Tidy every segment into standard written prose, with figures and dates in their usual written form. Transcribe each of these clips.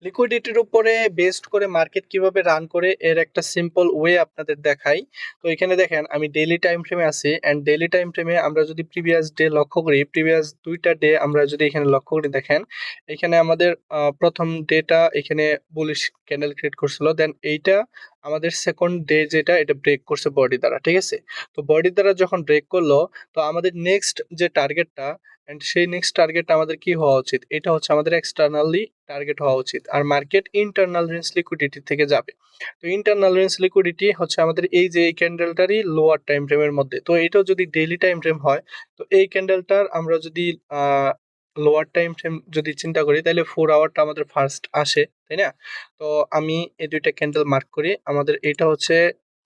লিকুইডিটির উপরে বেসড করে মার্কেট কিভাবে রান করে এর একটা সিম্পল ওয়ে আপনাদের দেখাই। তো এখানে দেখেন আমি ডেইলি টাইম ফ্রেমে আছি এন্ড ডেইলি টাইম ফ্রেমে আমরা যদি প্রিভিয়াস ডে লক্ষ্য করি, প্রিভিয়াস ২টা ডে আমরা যদি এখানে লক্ষ্য করি, দেখেন এখানে আমাদের প্রথম ডেটা এখানে বুলিশ ক্যান্ডেল ক্রিয়েট করছিল, দেন এইটা আমাদের সেকেন্ড ডে যেটা এটা ব্রেক করছে বডি দ্বারা, ঠিক আছে। তো বডি দ্বারা যখন ব্রেক করলো, তো আমাদের নেক্সট যে টার্গেটটা এন্ড সেই নেক্সট টার্গেট আমাদের কি হওয়া উচিত, এটা হচ্ছে আমাদের এক্সটার্নালি টার্গেট হওয়া উচিত। আর মার্কেট ইন্টারনাল রেঞ্জ লিকুইডিটি থেকে যাবে। তো ইন্টারনাল রেঞ্জ লিকুইডিটি হচ্ছে আমাদের এই যে এই ক্যান্ডেলটারই লোয়ার টাইম ফ্রেমের মধ্যে। তো এটাও যদি ডেইলি টাইম ফ্রেম হয়, তো এই ক্যান্ডেলটার আমরা যদি লোয়ার টাইম ফ্রেম যদি চিন্তা করি, তাহলে 4 আওয়ারটা আমাদের ফার্স্ট আসে, তাই না? তো আমি এই দুইটা ক্যান্ডেল মার্ক করি। আমাদের এটা হচ্ছে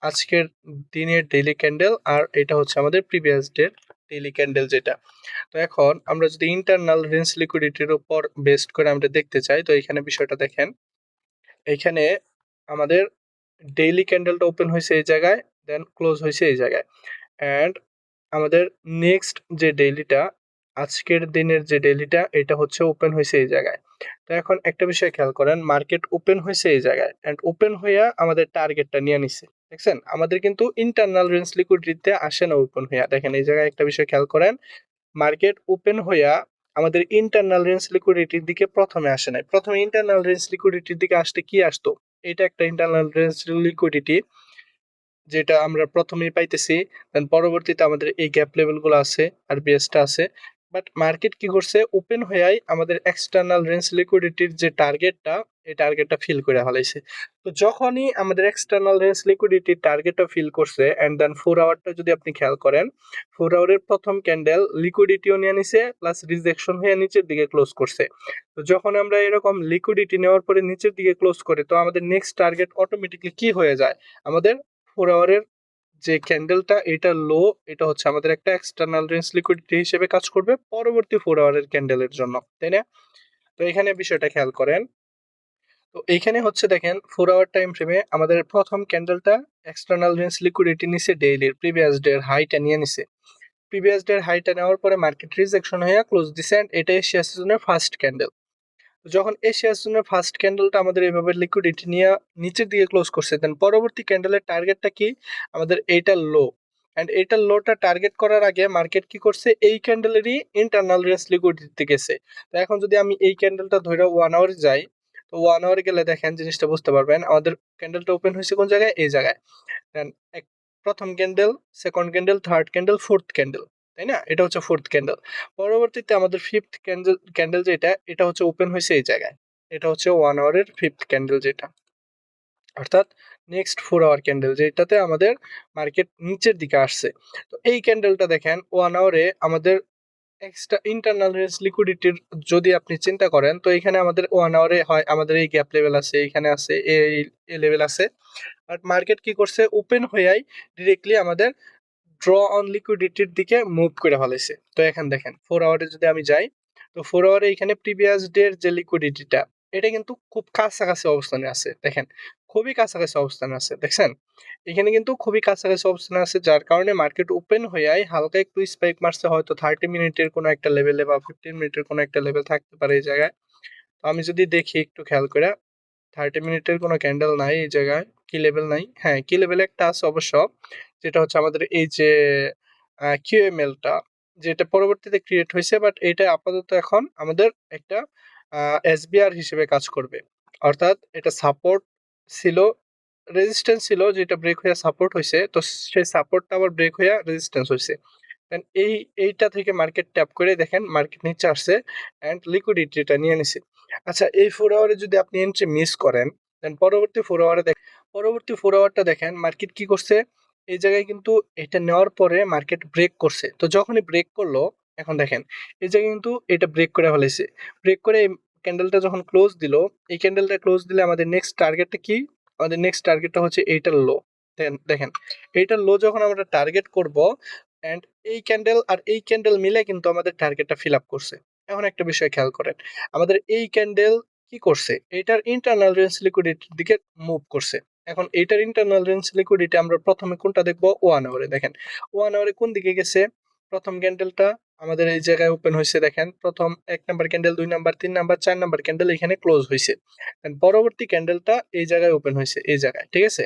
আজকের দিনের ডেইলি ক্যান্ডেল, আর এটা হচ্ছে আমাদের প্রিভিয়াস ডের ডেইলি ক্যান্ডেল যেটা। তো এখন আমরা যদি ইন্টারনাল রেঞ্জ লিকুইডিটির উপর বেসড করে আমরা দেখতে চাই, তো এখানে বিষয়টা দেখেন। এখানে আমাদের ডেইলি ক্যান্ডেলটা ওপেন হয়েছে এই জায়গায়, দেন ক্লোজ হয়েছে এই জায়গায়। অ্যান্ড আমাদের নেক্সট যে ডেইলিটা, আজকের দিনের যে ডেইলিটা, এটা হচ্ছে ওপেন হয়েছে এই জায়গায়। তো এখন একটা বিষয় খেয়াল করেন, মার্কেট ওপেন হয়েছে এই জায়গায় অ্যান্ড ওপেন হইয়া আমাদের টার্গেটটা নিয়ে নিছে, দেখছেন? আমাদের কিন্তু ইন্টারনাল রেঞ্জ লিকুইডিটিতে আসে না ওপেন হইয়া। দেখেন এই জায়গায় একটা বিষয় খেয়াল করেন, মার্কেট ওপেন হইয়া আমাদের ইন্টারনাল রেঞ্জ লিকুইডিটির দিকে প্রথমে আসে নাই। প্রথমে ইন্টারনাল রেঞ্জ লিকুইডিটির দিকে আসতে কি আসতো, এটা একটা ইন্টারনাল রেঞ্জ লিকুইডিটি যেটা আমরা প্রথমেই পাইতেছি। দেন পরবর্তীতে আমাদের এই গ্যাপ লেভেলগুলো আছে আর বেসটা আছে। বাট মার্কেট কি করছে, ওপেন হইয়াই আমাদের এক্সটার্নাল রেঞ্জ লিকুইডিটির যে টার্গেটটা, এই টার্গেটটা ফিল করে ফেলাইছে। তো যখনই আমাদের এক্সটার্নাল রেঞ্জ লিকুইডিটির টার্গেটটা ফিল করছে এন্ড দেন 4 আওয়ারটা যদি আপনি খেয়াল করেন, 4 আওয়ারের প্রথম ক্যান্ডেল লিকুইডিটিও নিয়ে নিছে, প্লাস রিজেকশন হয়ে নিচের দিকে ক্লোজ করছে। তো যখন আমরা এরকম লিকুইডিটি নেওয়ার পরে নিচের দিকে ক্লোজ করে, তো আমাদের নেক্সট টার্গেট অটোমেটিকলি কি হয়ে যায়, আমাদের 4 আওয়ারের যে ক্যান্ডেলটা এটা লো, এটা হচ্ছে আমাদের একটা এক্সটার্নাল রেঞ্জ লিকুইডিটি হিসেবে কাজ করবে পরবর্তী 4 আওয়ারের ক্যান্ডেলের জন্য, তাই না? তো এখানে বিষয়টা খেয়াল করেন। তো এইখানে হচ্ছে দেখেন 4 আওয়ার টাইম ফ্রেমে আমাদের প্রথম ক্যান্ডেলটা এক্সটার্নাল রেঞ্জ লিকুইডিটি নিছে, ডেইলির প্রিভিয়াস ডে এর হাইটা নিয়ে নিছে। প্রিভিয়াস ডে এর হাইটা নেওয়ার পরে মার্কেট রিজেকশন হয়ে ক্লোজ দিছে এন্ড এটা এশিয়া সিজনের ফার্স্ট ক্যান্ডেল। যখন এশিয়া সিজনের ফার্স্ট ক্যান্ডেলটা আমাদের এইভাবে লিকুইডিটি নিয়ে নিচের দিকে ক্লোজ করছে, দেন পরবর্তী ক্যান্ডেলের টার্গেটটা কি, আমাদের এইটা লো। এন্ড এইটার লোটা টার্গেট করার আগে মার্কেট কি করছে, এই ক্যান্ডেলেরই ইন্টারনাল রেঞ্জ লিকুইডিটিতে গেছে। তো এখন যদি আমি এই ক্যান্ডেলটা ধরে 1 আওয়ারে যাই, তো 1 আওয়ারে গেলে দেখেন জিনিসটা বুঝতে পারবেন, আমাদের ক্যান্ডেলটা ওপেন হয়েছে কোন জায়গায়, এই জায়গায়। দেন এক প্রথম candle, second candle, third candle, fourth candle, তাই না? এটা হচ্ছে ফোর্থ ক্যান্ডেল। পরবর্তীতে আমাদের ফিফথ ক্যান্ডেল ক্যান্ডেল যেটা, এটা হচ্ছে ওপেন হয়েছে এই জায়গায়। এটা হচ্ছে 1 আওয়ারের ফিফথ ক্যান্ডেল যেটা, অর্থাৎ নেক্সট 4 আওয়ার ক্যান্ডেল যেটাতে আমাদের মার্কেট নিচের দিকে আসছে। তো এই ক্যান্ডেলটা দেখেন 1 আওয়ারে আমাদের এক্সট্রা ইন্টারনাল রেঞ্জ লিকুইডিটির যদি আপনি চিন্তা করেন, তো এখানে আমাদের 1 আওয়ারে হয় আমাদের এই গ্যাপ লেভেল আছে, এখানে আছে এই লেভেল আছে। বাট মার্কেট কি করছে, ওপেন হইয়াই ডিরেক্টলি আমাদের ড্র অন লিকুইডিটির দিকে মুভ করে ফেলেছে। তো এখন দেখেন 4 আওয়ারে যদি আমি যাই, তো 4 আওয়ারে এখানে প্রিভিয়াস ডে এর যে লিকুইডিটিটা, এটা কিন্তু খুব কাছাকাছি অবস্থানে আছে, দেখেন খুবই কাছাকাছি অবস্থানে আছে, দেখছেন? এখানে কিন্তু খুবই কাছাকাছি অবস্থানে আছে, যার কারণে মার্কেট ওপেন হয়ে হালকা একটু স্পাইক মারছে, হয়তো 30 মিনিটের কোনো একটা লেভেলে বা 15 মিনিটের কোনো একটা লেভেল থাকতে পারে এই জায়গায়। তো আমি যদি দেখি একটু খেয়াল করে, 30 মিনিটের কোনো ক্যান্ডেল নাই এই জায়গায়, কি লেভেল নাই, হ্যাঁ কি লেভেলে একটা আছে অবশ্য, যেটা হচ্ছে আমাদের এই যে কিউএমএলটা, যেটা পরবর্তীতে ক্রিয়েট হয়েছে, বাট এটা আপাতত এখন আমাদের একটা এসবিআর হিসেবে কাজ করবে। অর্থাৎ এটা সাপোর্ট ছিল, রেজিস্ট্যান্স ছিল, যেটা ব্রেক হয়ে সাপোর্ট হয়েছে, তো সেই সাপোর্টটা আবার ব্রেক হয়ে রেজিস্ট্যান্স হয়েছে। দেন এইটা থেকে মার্কেট ট্যাপ করে দেখেন মার্কেট নিচে আসছে এন্ড লিকুইডিটিটা নিয়ে নিছে। আচ্ছা, এই 4 আওয়ারে যদি আপনি এন্ট্রি মিস করেন, দেন পরবর্তী 4 আওয়ারটা দেখেন মার্কেট কি করছে, এই জায়গায় কিন্তু এটা নেওয়ার পরে মার্কেট ব্রেক করছে। তো যখনই ব্রেক করলো, এখন দেখেন এই জায়গায় কিন্তু এটা ব্রেক করে ফেলেছে। ব্রেক করে এই ক্যান্ডেলটা যখন ক্লোজ দিল, এই ক্যান্ডেলটা ক্লোজ দিলে আমাদের নেক্সট টার্গেটটা কি, আমাদের নেক্সট টার্গেটটা হচ্ছে এইটার লো। দেন দেখেন এইটার লো যখন আমরা টার্গেট করব, এন্ড এই ক্যান্ডেল আর এই ক্যান্ডেল মিলে কিন্তু আমাদের টার্গেটটা ফিল আপ করছে। এখন একটা বিষয় খেয়াল করেন, আমাদের এই ক্যান্ডেল কি করছে, এটার ইন্টারনাল রেঞ্জ লিকুইডিটির দিকে মুভ করছে। এখন এইটার ইন্টারনাল রেঞ্জ লিকুইডিটি আমরা প্রথমে কোনটা দেখবো, 1 আওয়ারে। দেখেন 1 আওয়ারে কোন দিকে গেছে, প্রথম ক্যান্ডেলটা আমাদের এই জায়গায় ওপেন হয়েছে, দেখেন প্রথম 1 number candle, 2 number, 3 number, 4 number candle এখানে ক্লোজ হয়েছে। পরবর্তী ক্যান্ডেলটা এই জায়গায় ওপেন হয়েছে, এই জায়গায়, ঠিক আছে?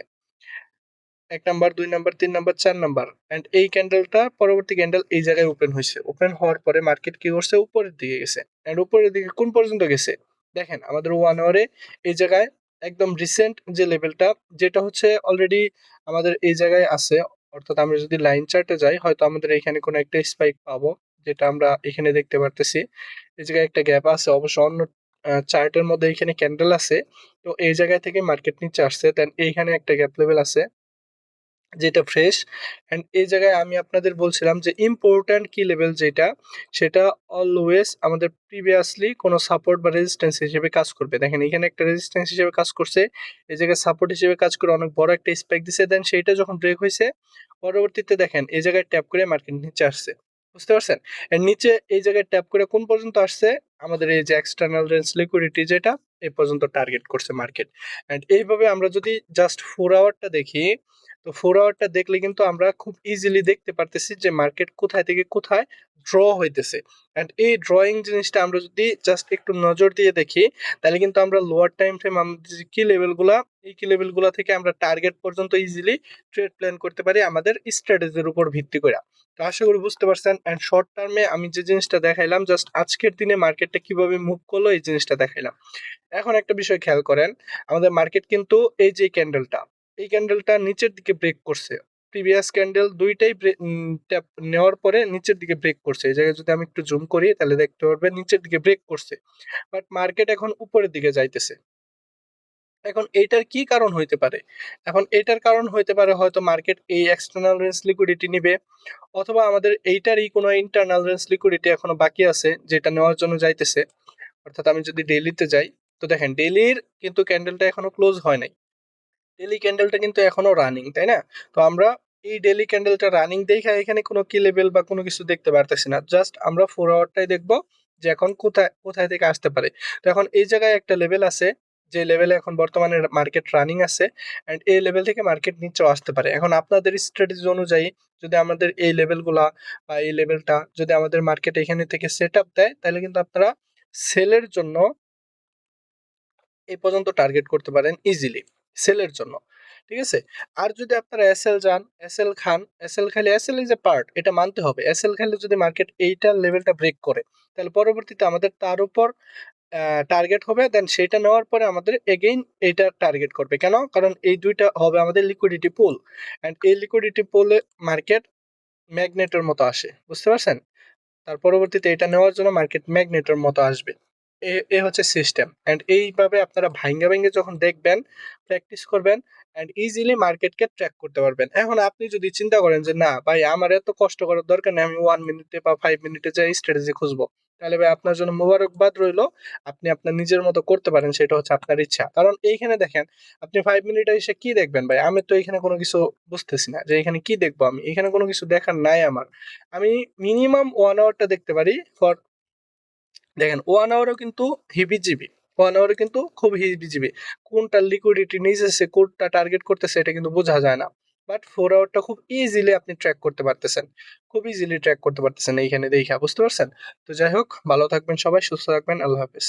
1 number, 2 number, 3 number, 4 number, and এই ক্যান্ডেলটা পরবর্তী ক্যান্ডেল এই জায়গায় ওপেন হয়েছে। ওপেন হওয়ার পরে মার্কেট কি করছে, উপরের দিকে গেছে। এন্ড উপরের দিকে কোন পর্যন্ত গেছে, দেখেন আমাদের 1 আওয়ারে এই জায়গায় একদম রিসেন্ট যে লেভেলটা, যেটা হচ্ছে অলরেডি আমাদের এই জায়গায় আছে, অর্থাৎ আমরা যদি লাইন চার্টে যাই হয়তো আমাদের এখানে কোনো একটা স্পাইক পাবো, যেটা আমরা এখানে দেখতে পারতেছি। এই জায়গায় একটা গ্যাপ আছে, অবশ্য অন্য চার্টের মধ্যে এখানে ক্যান্ডেল আছে। তো এই জায়গা থেকে মার্কেট নিচে আসছে, দেন এইখানে একটা গ্যাপ লেভেল আছে যেটা ফ্রেশ। অ্যান্ড এই জায়গায় আমি আপনাদের বলছিলাম যে ইম্পর্ট্যান্ট কি লেভেল যেটা, সেটা অলওয়েজ আমাদের প্রিভিয়াসলি কোনো সাপোর্ট বা রেজিস্ট্যান্স হিসেবে কাজ করবে। দেখেন এখানে একটা রেজিস্ট্যান্স হিসেবে কাজ করছে, এই জায়গায় সাপোর্ট হিসেবে কাজ করে অনেক বড় একটা স্পাইক দিছে, দেন সেইটা যখন ব্রেক হয়েছে পরবর্তীতে দেখেন এই জায়গায় ট্যাপ করে মার্কেট নিচে আসছে, বুঝতে পারছেন? এর নিচে এই জায়গায় ট্যাপ করে কোন পর্যন্ত আসছে, আমাদের এই যে এক্সটার্নাল রেঞ্জ লিকুইডিটি যেটা, এই পর্যন্ত টার্গেট করছে মার্কেট। অ্যান্ড এইভাবে আমরা যদি জাস্ট 4 আওয়ারটা দেখি, তো 4 আওয়ারটা দেখলে কিন্তু আমরা খুব ইজিলি দেখতে পারতেছি যে মার্কেট কোথায় থেকে কোথায় ড্র হইতেছে। অ্যান্ড এই ড্রয়িং জিনিসটা আমরা যদি জাস্ট একটু নজর দিয়ে দেখি, তাহলে কিন্তু আমরা লোয়ার টাইম ফ্রেম আমাদের যে কি লেভেলগুলা, এই কি লেভেলগুলা থেকে আমরা টার্গেট পর্যন্ত ইজিলি ট্রেড প্ল্যান করতে পারি আমাদের স্ট্র্যাটেজির উপর ভিত্তি করে। তো আশা করি বুঝতে পারছেন। অ্যান্ড শর্ট টার্মে আমি যে জিনিসটা দেখাইলাম, জাস্ট আজকের দিনে মার্কেটটা কিভাবে মুভ করলো এই জিনিসটা দেখাইলাম। এখন একটা বিষয় খেয়াল করেন, আমাদের মার্কেট কিন্তু এই যে ক্যান্ডেলটা, এই ক্যান্ডেলটা নিচের দিকে ব্রেক করছে। প্রিভিয়াস ক্যান্ডেল দুইটাই ট্যাপ নেওয়ার পরে নিচের দিকে ব্রেক করছে। এই জায়গায় যদি আমি একটু জুম করি তাহলে দেখতে পারবেন নিচের দিকে ব্রেক করছে, বাট মার্কেট এখন উপরের দিকে যাইতেছে। এখন এইটার কি কারণ হইতে পারে? এখন এটার কারণ হইতে পারে হয়তো মার্কেট এই এক্সটার্নাল রেঞ্জ লিকুইডিটি নিবে, অথবা আমাদের এইটারই কোনো ইন্টারনাল রেঞ্জ লিকুইডিটি এখনো বাকি আছে যেটা নেওয়ার জন্য যাইতেছে। অর্থাৎ আমি যদি ডেইলিতে যাই, তো দেখেন ডেইলির কিন্তু ক্যান্ডেলটা এখনো ক্লোজ হয় নাই, ডেইলি ক্যান্ডেলটা কিন্তু এখনো রানিং, তাই না? তো আমরা এই ডেইলি ক্যান্ডেলটা রানিং দেখে এখানে কোনো কি লেভেল বা কোনো কিছু দেখতে পারতেছি না, জাস্ট আমরা 4 আওয়ারটাই দেখবো যে এখন কোথায় কোথায় থেকে আসতে পারে। তো এখন এই জায়গায় একটা লেভেল আছে, যে লেভেলে এখন বর্তমানে মার্কেট রানিং আছে, এন্ড এই লেভেল থেকে মার্কেট নিচেও আসতে পারে। এখন আপনাদের স্ট্র্যাটেজি অনুযায়ী যদি আমাদের এই লেভেলগুলা বা এই লেভেলটা যদি আমাদের মার্কেট এখানে থেকে সেট আপ দেয়, তাহলে কিন্তু আপনারা সেলের জন্য এই পর্যন্ত টার্গেট করতে পারেন ইজিলি, সেলের জন্য, ঠিক আছে? আর যদি আপনারা এসএল যান, এসএল খান, এসএল খালি, এসএল ইজ এ পার্ট, এটা মানতে হবে। এসএল খালি যদি মার্কেট এইটার লেভেলটা ব্রেক করে, তাহলে পরবর্তীতে আমাদের তার উপর টার্গেট হবে, দেন সেটা নেওয়ার পরে আমাদের এগেইন এইটা টার্গেট করবে। কেন? কারণ এই দুইটা হবে আমাদের লিকুইডিটি পুল, অ্যান্ড এই লিকুইডিটি পুলে মার্কেট ম্যাগনেটের মতো আসে, বুঝতে পারছেন? তার পরবর্তীতে এটা নেওয়ার জন্য মার্কেট ম্যাগনেটের মতো আসবে। এ হচ্ছে সিস্টেম। অ্যান্ড এইভাবে আপনারা ভাইঙ্গা ভাইঙ্গা যখন দেখবেন, প্র্যাকটিস করবেন, অ্যান্ড ইজিলি মার্কেটকে ট্র্যাক করতে পারবেন। এখন আপনি যদি চিন্তা করেন যে না ভাই আমার এত কষ্ট করার দরকার নেই, আমি 1 মিনিটে বা 5 মিনিটে যাই স্ট্র্যাটেজি খুঁজবো, তাহলে ভাই আপনার জন্য মোবারকবাদ রইলো। আপনি আপনার নিজের মতো করতে পারেন, সেটা হচ্ছে আপনার ইচ্ছা। কারণ এইখানে দেখেন, আপনি 5 মিনিটে এসে কি দেখবেন ভাই? আমি তো এখানে কোনো কিছু বুঝতেছি না যে এখানে কি দেখবো, আমি এখানে কোনো কিছু দেখার নাই আমার। আমি মিনিমাম 1 আওয়ারটা দেখতে পারি ফর, দেখেন 1 আওয়ারও কিন্তু হিবিজিবি, 1 আওয়ারও কিন্তু খুব হিবিজিবি। কোনটা লিকুইডিটি নিতেছে, কোনটা টার্গেট করতেছে, এটা কিন্তু বোঝা যায় না। বাট 4 আওয়ারটা খুব ইজিলি আপনি ট্র্যাক করতে পারতেছেন, খুব ইজিলি ট্র্যাক করতে পারতেছেন এইখানে দেখা, বুঝতে পারছেন? তো যাই হোক, ভালো থাকবেন সবাই, সুস্থ থাকবেন, আল্লাহ হাফেজ।